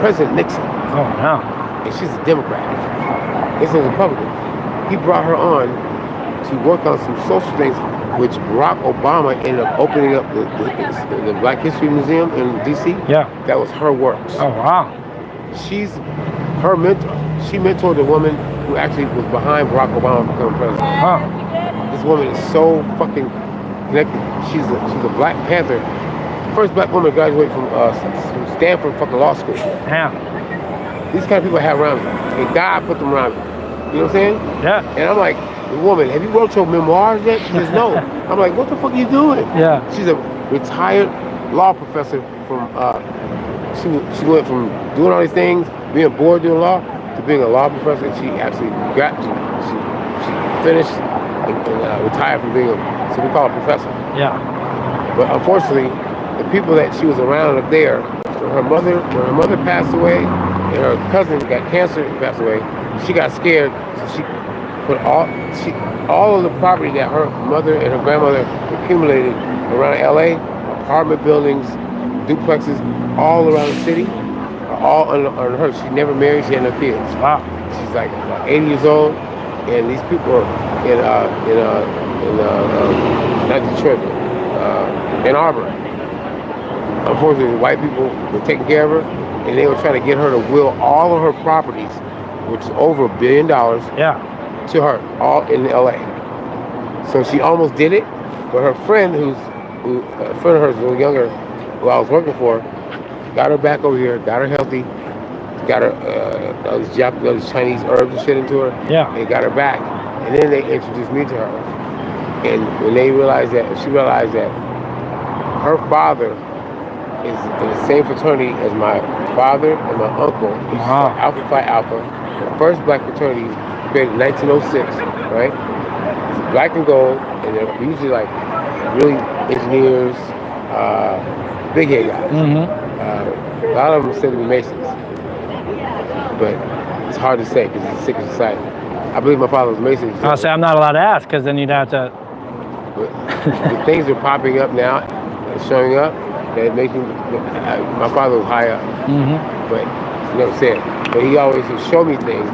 President Nixon, Oh, no. and she's a Democrat. This is a Republican. He brought her on to work on some social things, which Barack Obama ended up opening up the Black History Museum in D.C. Yeah. That was her works. Oh, wow. She's her mentor. She mentored the woman who actually was behind Barack Obama becoming president. Wow. This woman is so fucking connected. She's a Black Panther. First black woman to graduate from Stanford fucking law school. Yeah. These kind of people I have around me. And God put them around me. You know what I'm saying? Yeah. And I'm like, woman, have you wrote your memoirs yet? She says, no. I'm like, what the fuck are you doing? Yeah. She's a retired law professor from, she went from doing all these things, being bored doing law, to being a law professor. She actually she finished and retired from being so we call her professor. Yeah. But unfortunately, the people that she was around up there, when her mother passed away, and her cousin got cancer and passed away, she got scared. So she put all of the property that her mother and her grandmother accumulated around LA, apartment buildings, duplexes, all around the city, are all on her. She never married. She had no kids. Wow. She's like about 80 years old, and these people are not Detroit, Ann Arbor. Unfortunately, white people were taking care of her, and they were trying to get her to will all of her properties, which is over $1 billion, Yeah. to her, all in LA. So she almost did it, but her friend, a friend of hers, a little younger, who I was working for, got her back over here, got her healthy, got her all these Chinese herbs and shit into her, Yeah. and got her back. And then they introduced me to her. And when she realized that her father is in the same fraternity as my father and my uncle. He's Wow. Alpha Phi Alpha, the first black fraternity created in 1906, right? It's black and gold, and they're usually like really engineers, big head guys. Mm-hmm. A lot of them are said to be Masons, but it's hard to say because it's a secret society. I believe my father was a Mason. I'll say I'm not allowed to ask because then you'd have to. But the things are popping up now, showing up, that make me. My father was high up, Mm-hmm. but you know what I'm saying. But he always would show me things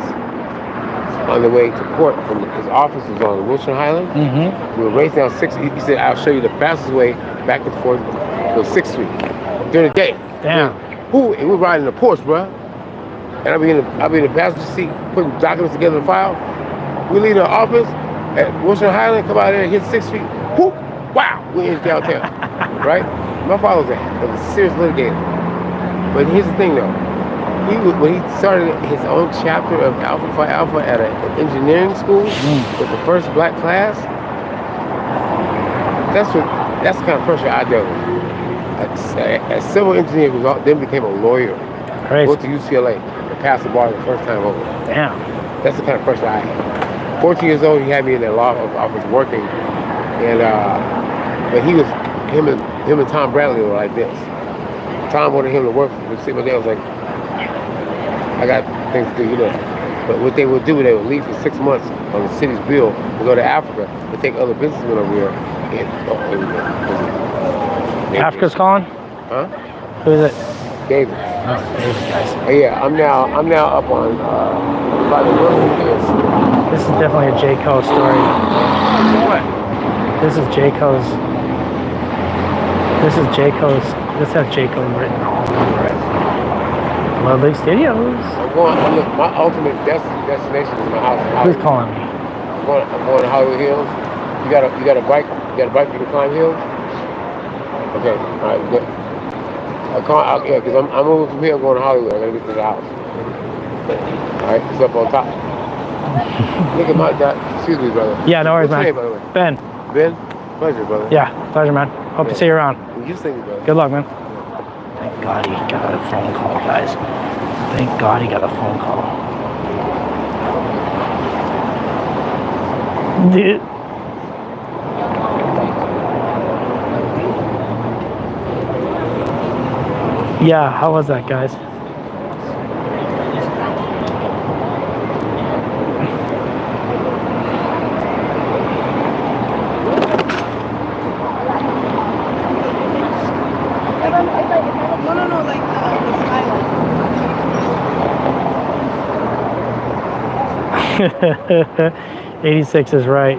on the way to court. From his office was on Wilshire Highland. Mm-hmm. We were racing down 6th. He said, "I'll show you the fastest way back and forth to 6th Street during the day." Damn. Who? And we're riding the Porsche, bro. And I'll be in the passenger seat putting documents together in a file. We leave the office at Wilshire Highland, come out there and hit 6th Street. Whoop! Wow! We're in downtown, right? My father was a serious litigator. But here's the thing, though. When he started his own chapter of Alpha Phi Alpha at an engineering school with the first black class, that's the kind of pressure I dealt with. A civil engineer who then became a lawyer, Crazy. went to UCLA and passed the bar the first time over. Damn. That's the kind of pressure I had. 14 years old, he had me in that law office working, and but him and Tom Bradley were like this. Tom wanted him to work for Sigma Day. I was like, I got things to do, you know. But what they would do, they would leave for 6 months on the city's bill to go to Africa to take other businessmen over here. Africa's calling? Huh? Who is it? David. Oh, David, guys. Oh, yeah, I'm now up on by the road. This is definitely a J. Cole story. What? This is J. Cole's. This has J. Cole written all over it. Ludwig Studios. Look, my ultimate destination is my house in Who's Hollywood. calling me? I'm going to Hollywood Hills. You got a bike? You got a bike you can climb hills? Okay, all right, good. Yeah, because I'm moving from here. I'm going to Hollywood. I gotta get to the house. All right, it's up on top. Look at my dad. Excuse me, brother. Yeah, no worries, What's man. your name, by the way? Ben. Ben? Pleasure, brother. Yeah, pleasure, man. Hope to see you around. You sing, brother. Good luck, man. Thank God he got a phone call, guys. Thank God he got a phone call. Dude. Yeah, how was that, guys? 86 is right.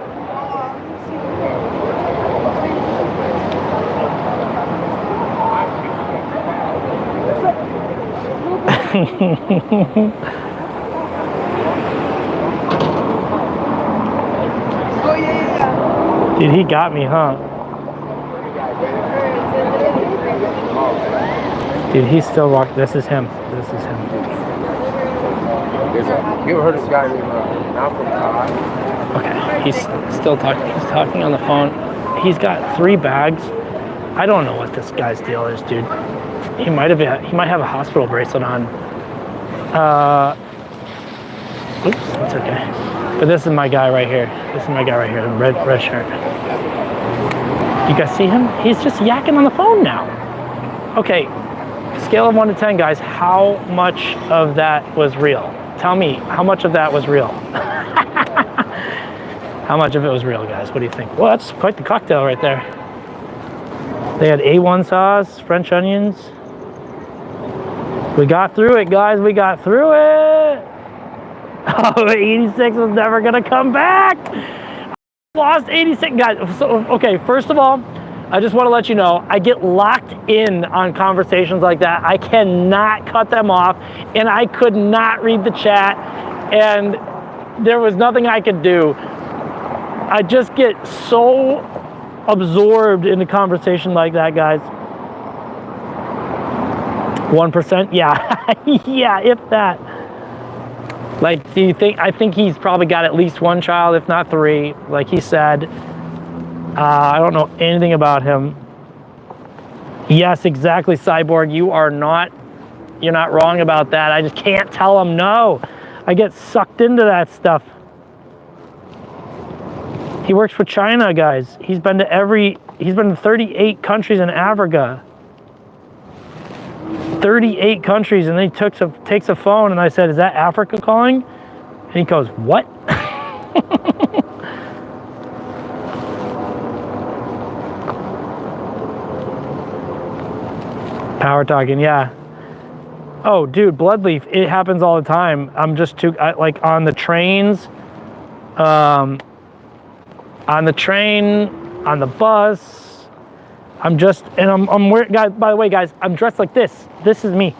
Dude, he got me, huh? Dude, he's still walking. This is him. This is him. You ever heard of this guy named Malcolm Todd? Okay, he's still talking. He's talking on the phone. He's got 3 bags. I don't know what this guy's deal is, dude. He might have a hospital bracelet on. Oops, it's okay. But this is my guy right here. This is my guy right here, the red shirt. You guys see him? He's just yakking on the phone now. Okay, scale of 1 to 10, guys. How much of that was real? Tell me, how much of that was real? How much of it was real, guys? What do you think? Well, that's quite the cocktail right there. They had A1 sauce, French onions. We got through it, guys. We got through it. Oh, 86 was never gonna come back. Lost 86, guys. So, okay, first of all, I just want to let you know, I get locked in on conversations like that. I cannot cut them off, and I could not read the chat, and there was nothing I could do. I just get so absorbed in a conversation like that, guys. 1%? Yeah. Yeah, if that. Like, do you think, I think he's probably got at least 1 child, if not 3, like he said. I don't know anything about him. Yes, exactly, Cyborg. You're not wrong about that. I just can't tell him no. I get sucked into that stuff. He works for China, guys. He's been to 38 countries in Africa. 38 countries, and then he takes a phone, and I said, "Is that Africa calling?" And he goes, "What?" Power talking, yeah. Oh, dude, Bloodleaf, it happens all the time. I'm just like on the trains, on the train, on the bus. I'm wearing, guys, by the way, guys, I'm dressed like this. This is me.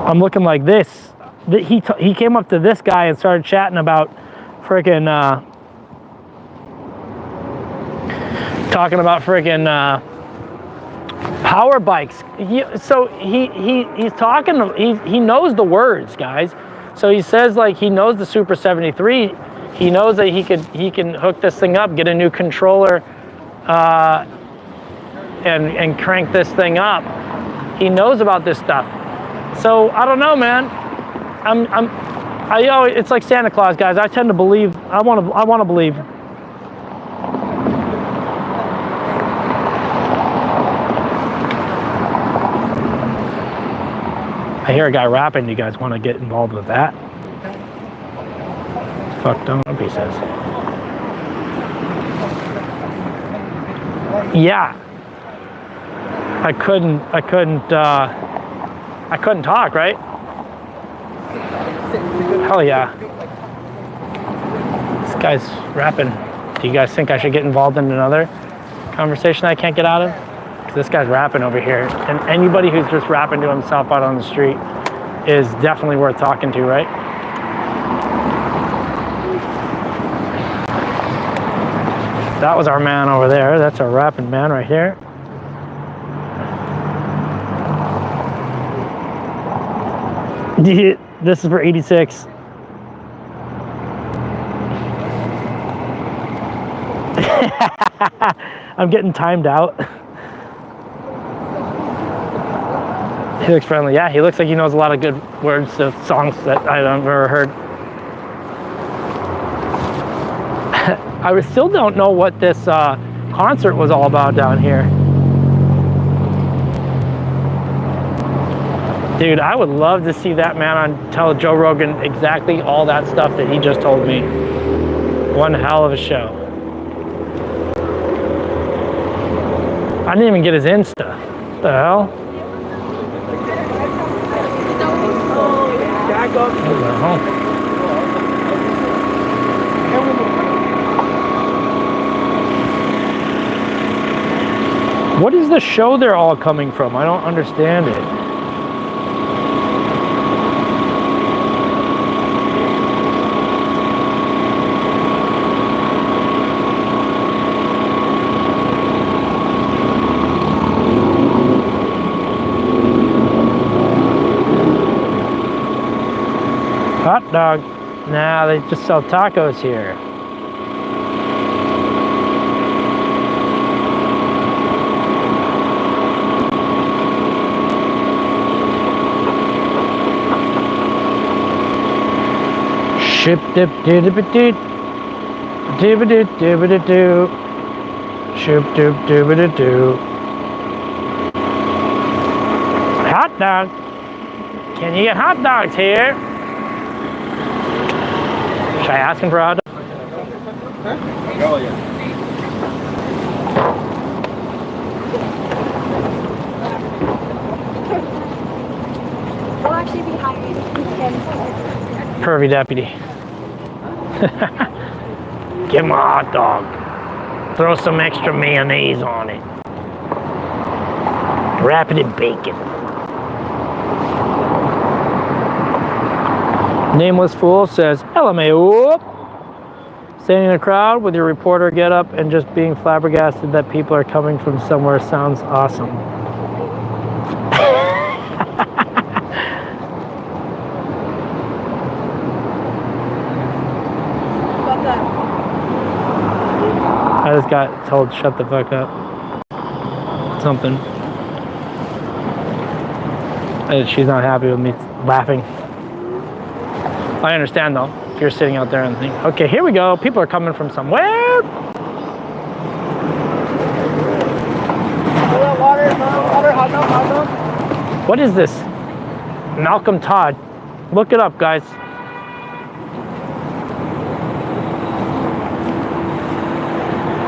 I'm looking like this. He came up to this guy and started chatting about freaking, talking about freaking, power bikes. He's talking, he knows the words, guys. So he says, like, he knows the Super 73. He knows that he can hook this thing up, get a new controller, and crank this thing up. He knows about this stuff. So I don't know, man. It's like Santa Claus, guys. I tend to believe. I want to believe. I hear a guy rapping. Do you guys want to get involved with that? Fuck, don't, he says. Yeah. I couldn't talk, right? Hell yeah. This guy's rapping. Do you guys think I should get involved in another conversation I can't get out of? Because this guy's rapping over here. And anybody who's just rapping to himself out on the street is definitely worth talking to, right? That was our man over there. That's our rapping man right here. This is for 86. I'm getting timed out. He looks friendly. Yeah, he looks like he knows a lot of good words of songs that I've never heard. I still don't know what this concert was all about down here. Dude, I would love to see that man tell Joe Rogan exactly all that stuff that he just told me. One hell of a show. I didn't even get his Insta. What the hell? We're home. What is the show they're all coming from? I don't understand it. Hot dog. Nah, they just sell tacos here. Ship dip dip dip dip dip dip dip dip dip. Ship dip dip dip dip. Hot dog. Can you get hot dogs here? Should I ask him for a hot dog? We'll actually be hiring him. Pervy deputy. Give him a hot dog. Throw some extra mayonnaise on it. Wrap it in bacon. Nameless Fool says, LMAO. Standing in a crowd with your reporter getup and just being flabbergasted that people are coming from somewhere sounds awesome. What's that? I just got told shut the fuck up. Something. She's not happy with me laughing. I understand though, if you're sitting out there and think, okay, here we go, people are coming from somewhere. Water, hot dog. What is this? Malcolm Todd. Look it up, guys.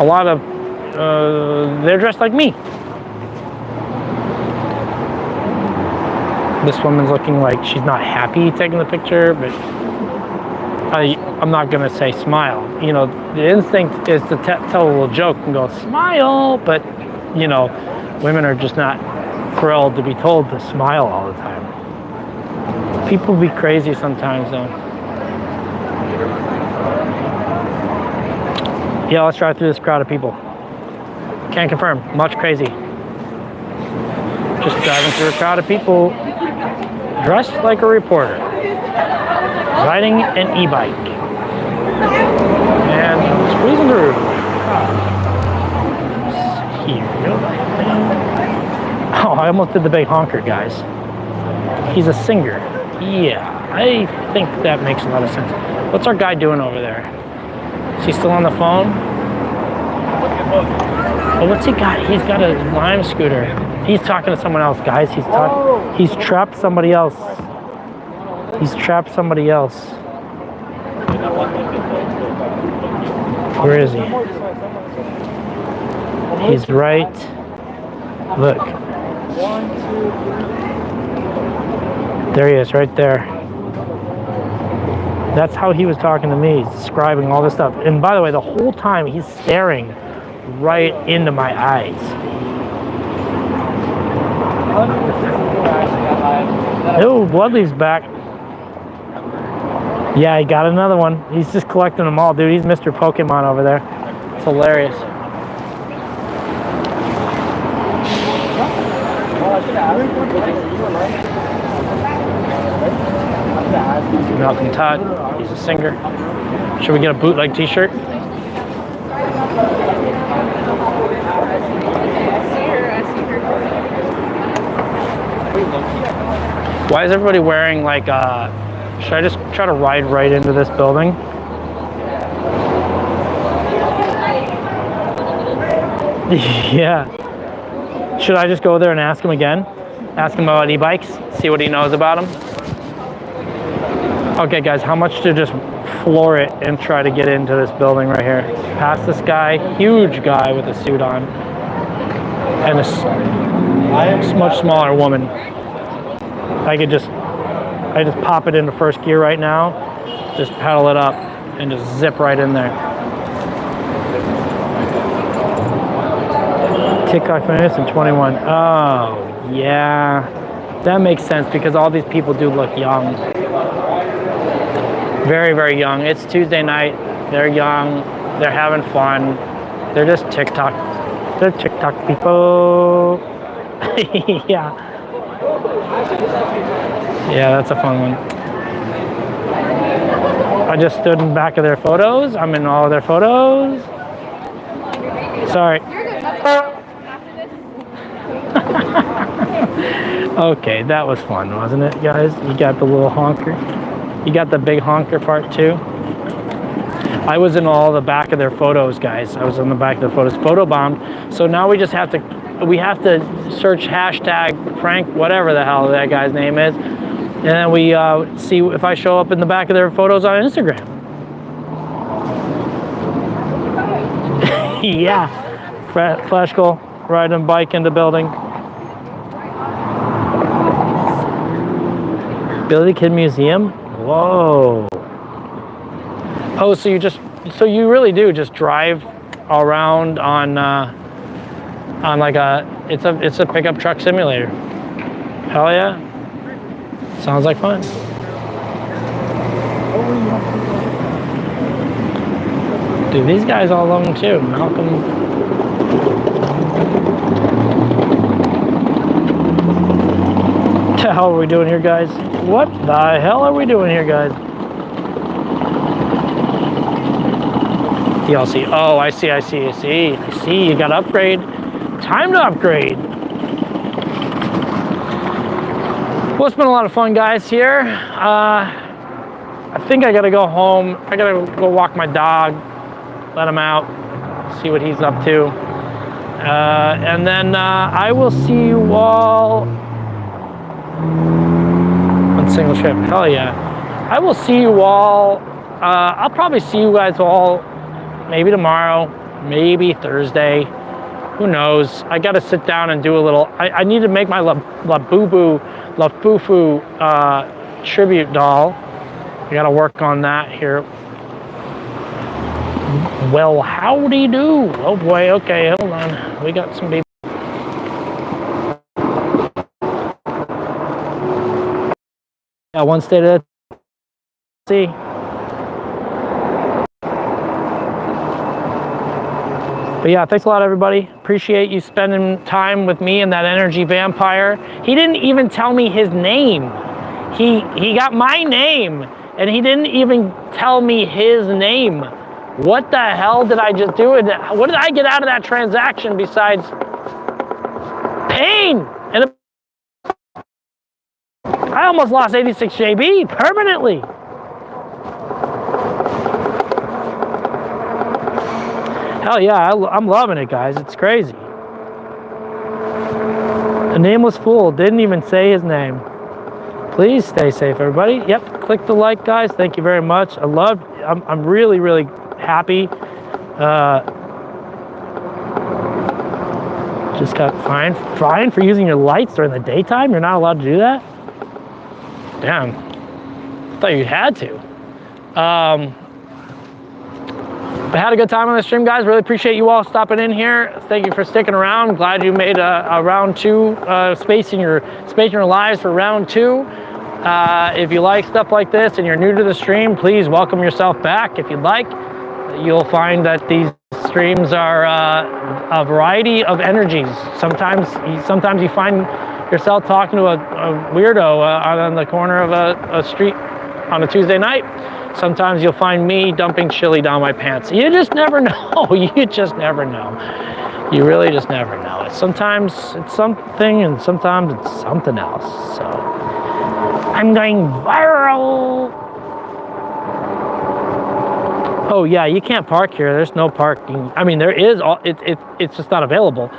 A lot of, they're dressed like me. This woman's looking like she's not happy taking the picture, but I'm not gonna say smile. You know, the instinct is to tell a little joke and go smile, but you know, women are just not thrilled to be told to smile all the time. People be crazy sometimes though. Yeah, let's drive through this crowd of people. Can't confirm, much crazy. Just driving through a crowd of people dressed like a reporter, riding an e-bike, and squeezing through. Oh, I almost did the big honker, guys. He's a singer. Yeah, I think that makes a lot of sense. What's our guy doing over there? Is he still on the phone? Oh, what's he got? He's got a Lime scooter. He's talking to someone else, guys. He's trapped somebody else. He's trapped somebody else. Where is he? He's right. Look. There he is, right there. That's how he was talking to me, describing all this stuff. And by the way, the whole time he's staring right into my eyes. Oh, Bloodleaf's back. Yeah, he got another one. He's just collecting them all, dude. He's Mr. Pokemon over there. It's hilarious. Malcolm Todd, he's a singer. Should we get a bootleg t-shirt? Why is everybody wearing like, should I just try to ride right into this building? Yeah. Should I just go there and ask him again? Ask him about e-bikes, see what he knows about them? Okay guys, how much to just floor it and try to get into this building right here? Past this guy, huge guy with a suit on, and a much smaller woman. I could just I just pop it into first gear right now, just pedal it up and just zip right in there. TikTok famous in 21. Oh, yeah. That makes sense because all these people do look young. Very, very young. It's Tuesday night. They're young. They're having fun. They're just TikTok. They're TikTok people. Yeah. Yeah, that's a fun one. I just stood in the back of their photos. I'm in all of their photos. Sorry. Okay, that was fun, wasn't it, guys? You got the little honker. You got the big honker part too. I was in all the back of their photos, guys. I was in the back of the photos, photobombed. So now we just have to, search hashtag Frank, whatever the hell that guy's name is. And then we see if I show up in the back of their photos on Instagram. Yeah, Flash goal, riding a bike in the building. Billy Kid Museum? Whoa. Oh, so you really do just drive around on like it's a pickup truck simulator. Hell yeah. Sounds like fun. Dude, these guys all love them too. Malcolm. What the hell are we doing here, guys? What the hell are we doing here, guys? DLC. Oh, I see. You got to upgrade. Time to upgrade. Well, it's been a lot of fun, guys, here. I think I got to go home. I got to go walk my dog, let him out, see what he's up to. And then I will see you all on single trip. Hell yeah. I will see you all. I'll probably see you guys all maybe tomorrow, maybe Thursday. Who knows? I got to sit down and do a little. I need to make my La Fufu tribute doll. I got to work on that here. Well, howdy do. Oh boy. Okay, hold on. We got some people. Yeah, one state at a see. But yeah, thanks a lot, everybody. Appreciate you spending time with me and that energy vampire. He didn't even tell me his name. He got my name, and he didn't even tell me his name. What the hell did I just do? What did I get out of that transaction besides pain? And I almost lost 86 JB permanently. Hell yeah, I'm loving it, guys. It's crazy. A nameless fool didn't even say his name. Please stay safe, everybody. Yep, click the like, guys. Thank you very much. I'm really, really happy. Just got fined for using your lights during the daytime. You're not allowed to do that? Damn. I thought you had to. But had a good time on the stream, guys. Really appreciate you all stopping in here. Thank you for sticking around. Glad you made a round two space in your lives for round two. If you like stuff like this and you're new to the stream, please welcome yourself back. If you'd like, you'll find that these streams are a variety of energies. Sometimes you find yourself talking to a weirdo on the corner of a street on a Tuesday night. Sometimes you'll find me dumping chili down my pants. You just never know. You just never know. You really just never know. Sometimes it's something and sometimes it's something else. So I'm going viral. Oh yeah, you can't park here. There's no parking. I mean, there is. It's just not available.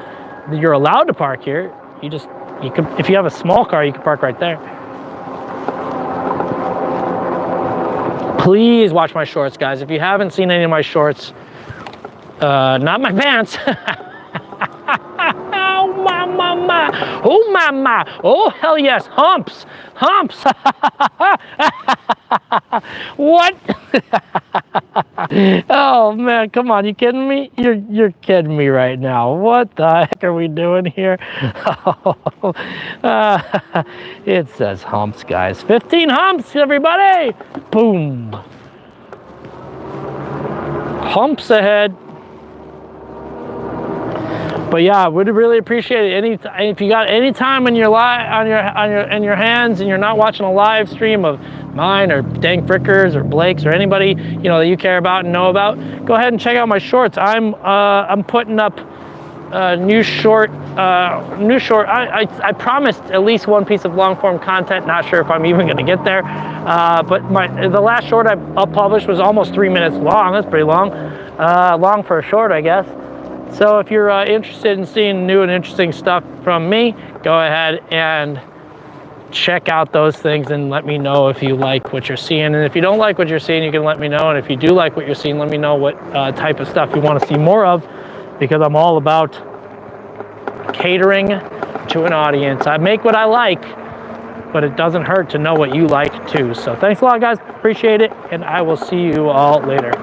You're allowed to park here. You can, if you have a small car, you can park right there. Please watch my shorts, guys. If you haven't seen any of my shorts, not my pants. Oh, my. Oh, mama. Oh, hell yes. Humps. Humps. What? Oh, man. Come on. You kidding me? You're kidding me right now. What the heck are we doing here? It says humps, guys. 15 humps, everybody. Boom. Humps ahead. But yeah, would really appreciate it. If you got any time in your in your hands and you're not watching a live stream of mine or Dang Frickers or Blake's or anybody that you care about and know about, go ahead and check out my shorts. I'm putting up new short. I promised at least one piece of long form content. Not sure if I'm even going to get there. But the last short I published was almost 3 minutes long. That's pretty long. Long for a short, I guess. So if you're interested in seeing new and interesting stuff from me, go ahead and check out those things and let me know if you like what you're seeing. And if you don't like what you're seeing, you can let me know. And if you do like what you're seeing, let me know what type of stuff you want to see more of, because I'm all about catering to an audience. I make what I like, but it doesn't hurt to know what you like too. So thanks a lot, guys. Appreciate it. And I will see you all later.